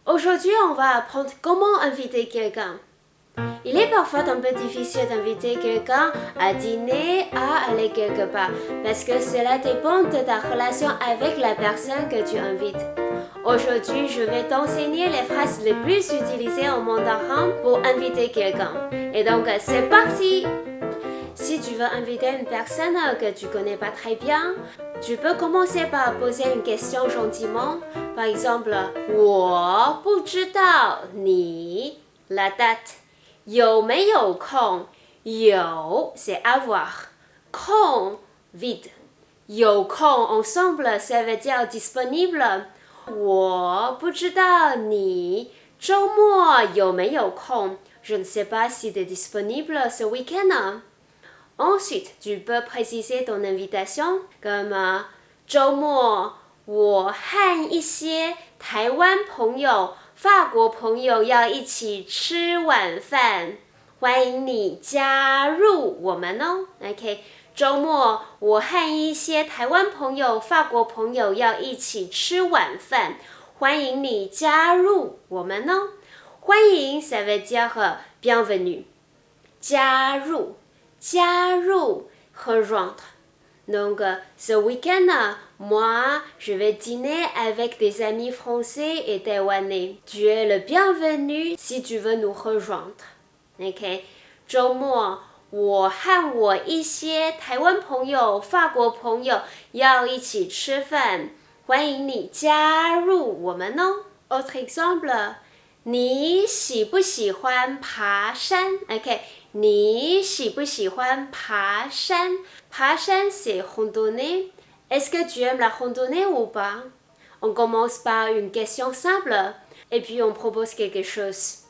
Aujourd'hui, on va apprendre comment inviter quelqu'un. Il est parfois un peu difficile d'inviter quelqu'un à dîner, à aller quelque part, parce que cela dépend de ta relation avec la personne que tu invites. Aujourd'hui, je vais t'enseigner les phrases les plus utilisées en mandarin pour inviter quelqu'un. Et donc, c'est parti! Si tu veux inviter une personne que tu connais pas très bien, tu peux commencer par poser une question gentiment. Par exemple, 我不知道你 la date 有没有空有 c'est avoir 空 vide 有空 ensemble ça veut dire disponible 我不知道你周末有没有空 je ne sais pas si tu es disponible ce week-end. Ensuite, tu peux préciser ton invitation comme 周末我和一些台湾朋友、法国朋友要一起吃晚饭，欢迎你加入我们哦。OK， 周末我和一些台湾朋友、法国朋友要一起吃晚饭，欢迎你加入我们哦。欢迎 ça veut dire bienvenue， 加入。加入 rejoindre. Donc, ce week-end, moi, je vais dîner avec des amis français et taïwanais. Tu es le bienvenu si tu veux nous rejoindre. OK? 周末，我和我一些台湾朋友、法国朋友要一起吃饭，欢迎你加入我们哦。Autre exemple, 你喜不喜欢爬山 ？OK， 你喜不喜欢爬山？爬山 c'est randonnée. Est-ce que tu aimes la randonnée ou pas? On commence par une question simple et puis on propose quelque chose.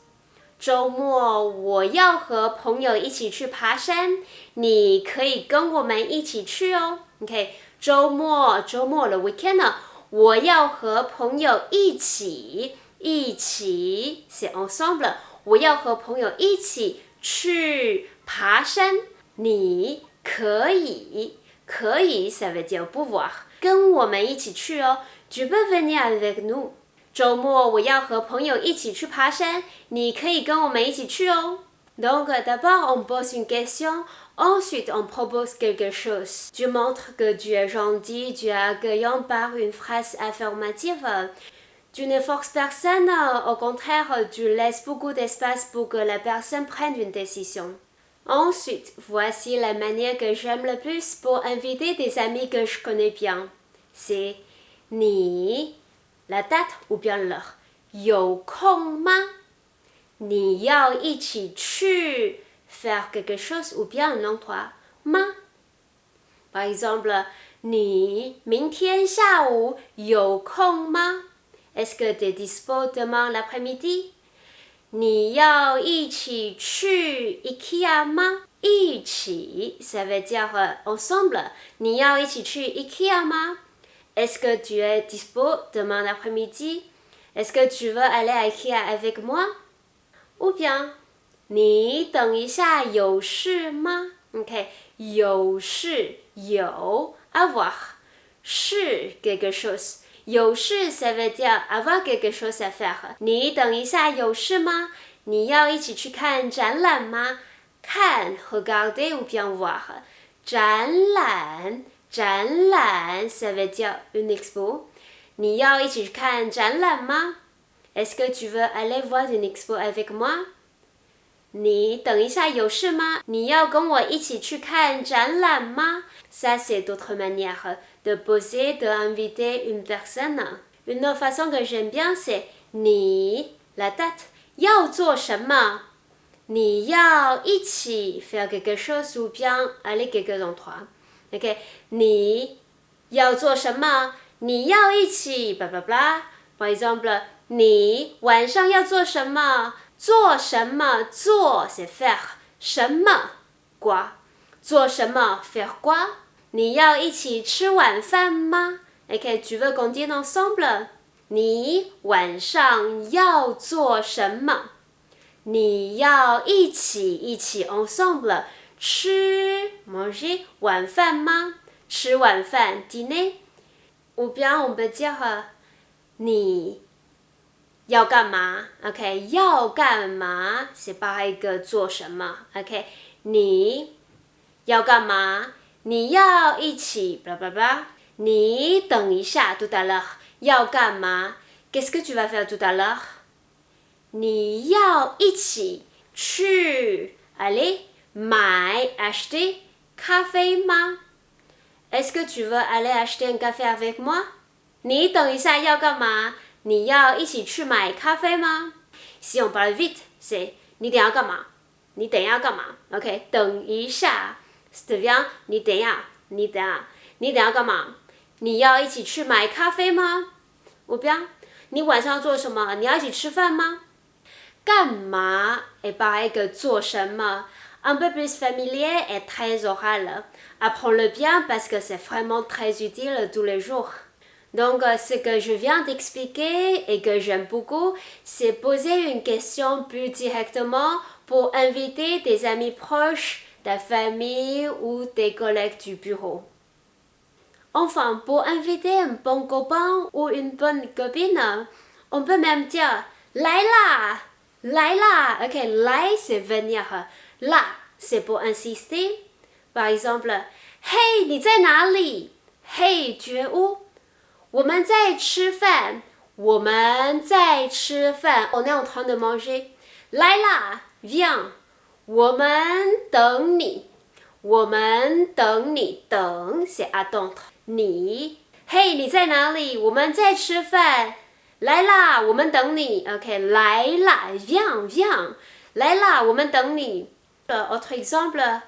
周末我要和朋友一起去爬山，你可以跟我们一起去哦。OK， 周末了 weekend， 我要和朋友一起。c'est ensemble 我要和朋友一起去爬山你可以 ça veut dire pouvoir 跟我们一起去哦 tu peux venir avec nous 周末我要和朋友一起去爬山你可以跟我们一起去哦 Donc d'abord on pose une question ensuite on propose quelque chose tu montres que tu es gentil tu es accueillant par une phrase affirmative. Tu ne forces personne, au contraire, tu laisses beaucoup d'espace pour que la personne prenne une décision. Ensuite, voici la manière que j'aime le plus pour inviter des amis que je connais bien. C'est 你 la date ou bien l'heure. 有空吗？你要一起去 faire quelque chose ou bien un endroit 吗？ Par exemple, 你明天下午有空吗？Est-ce que tu es dispo demain l'après-midi? 你要一起去 IKEA 吗？一起 ça veut dire ensemble. 你要一起去 IKEA 吗？ Est-ce que tu es dispo demain l'après-midi? Est-ce que tu veux aller à IKEA avec moi? Ou bien 你等一下有事吗 OK 有事有 avoir 是 quelque chose有事 ça veut dire avoir quelque chose à faire 你等一下有事吗你要一起去看展览吗看 regarder ou bien voir 展览 ça veut dire une expo 你要一起去看展览吗 Est-ce que tu veux aller voir une expo avec moi 你等一下有事吗你要跟我一起去看展览吗 Ça c'est d'autres manières de poser, d'inviter une personne. Une autre façon que j'aime bien c'est 你 la date 要做什么你要一起 faire quelque chose ou bien aller quelque endroit. OK 你要做什么你要一起 bla bla bla. Par exemple 你晚上要做什么做什么做 c'est faire 什么 quoi 做什么 faire quoi 你要一起吃晚饭吗 OK tu veux qu'on dîne ensemble 你晚上要做什么你要一起 ensemble 吃 manger 晚饭吗吃晚饭 dîner ou bien on peut dire 你要干嘛 ？OK， 要干嘛是pareil que 做什么 ？OK， 你要干嘛？你要一起 blah blah blah。你等一下 tout à l'heure 要干嘛 ？Qu'est-ce que tu vas faire tout à l'heure？ 你要一起去 aller 买 acheter 咖啡吗 ？Est-ce que tu veux aller acheter un café avec moi？ 你等一下要干嘛？你要一起去买咖啡吗 ？Si on parle vite， c'est 你等一下干嘛？你等一下干嘛 ？OK， 等一下 c'est bien， 你等一下，你等一下干嘛？你要一起去买咖啡吗？我bien，你晚上要做什么？你要一起吃饭吗？干嘛 est pareil que 做什么 un peu plus familier et très oral. Apprends-le bien parce que c'est vraiment très utile tous les jours. Donc, ce que je viens d'expliquer et que j'aime beaucoup, c'est poser une question plus directement pour inviter tes amis proches, ta famille ou tes collègues du bureau. Enfin, pour inviter un bon copain ou une bonne copine, on peut même dire « Laila !» Laila, ok, lai c'est venir. La, c'est pour insister. Par exemple, Hey, 你在哪里 Hey, tu es où 我们在吃饭我们在吃饭 On est en train de manger. Laila, viens. 我们等你我们等你等 c'est attendre. 你 Hey, 你在哪里我们在吃饭来啦，我们等你。OK， 来啦 ，viens viens， 来啦，我们等你。Autre exemple，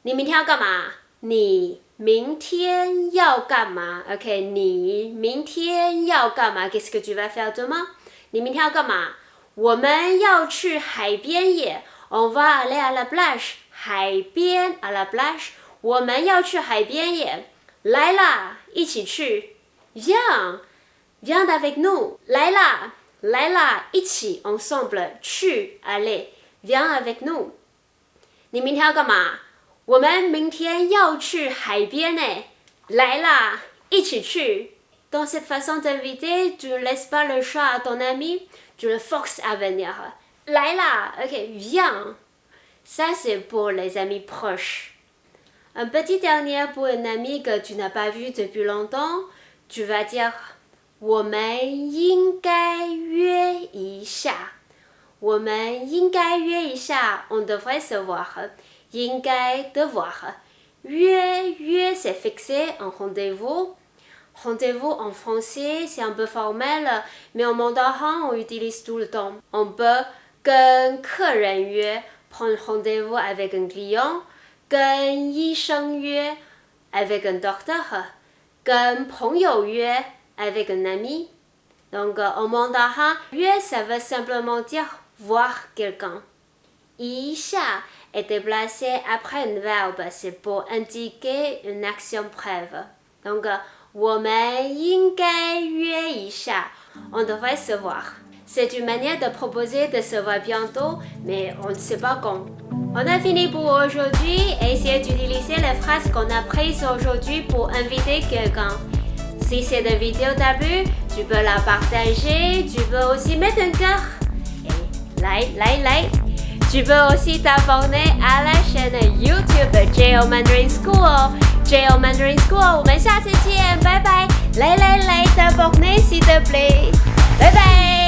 你明天要干嘛？你明天要干嘛 ？OK， 你明天要干嘛 ？Qu'est-ce que tu vas faire demain？ 你明天要干嘛？我们要去海边耶。On va aller à la plage。海边 à la plage， 我们要去海边耶。来啦，一起去。Viens。Viens avec nous. 来啦，来啦，一起 ensemble 去 aller. Viens avec nous. 你明天要干嘛？我们明天要去海边呢。来啦，一起去。Dans cette façon d'inviter, tu ne laisses pas le choix à ton ami, tu le forces à venir. 来啦 ok, viens. Ça c'est pour les amis proches. Un petit dernier pour un ami que tu n'as pas vu depuis longtemps, tu vas dire我们应该约一下。我们应该约一下。On devrait se voir. 应该 devoir. 约 c'est fixer un rendez-vous. Rendez-vous en français c'est un peu formel, mais en mandarin on utilise tout le temps. On peut 跟客人约 prendre rendez-vous avec un client. 跟医生约 avec un docteur. 跟朋友约avec un ami. Donc, en mandarin, 约 ça veut simplement dire voir quelqu'un. 一下 est déplacé après un verbe, c'est pour indiquer une action brève. Donc, 我们应该约一下 on devrait se voir. C'est une manière de proposer de se voir bientôt, mais on ne sait pas quand. On a fini pour aujourd'hui. Essayez d'utiliser les phrases qu'on a prises aujourd'hui pour inviter quelqu'un. Si cette vidéo t'a plu, tu peux la partager, tu peux aussi mettre un cœur et like. Tu peux aussi t'abonner à la chaîne YouTube JL Mandarin School. JL Mandarin School, 我们下次见，拜拜！来，t'abonner s'il te plaît，拜拜。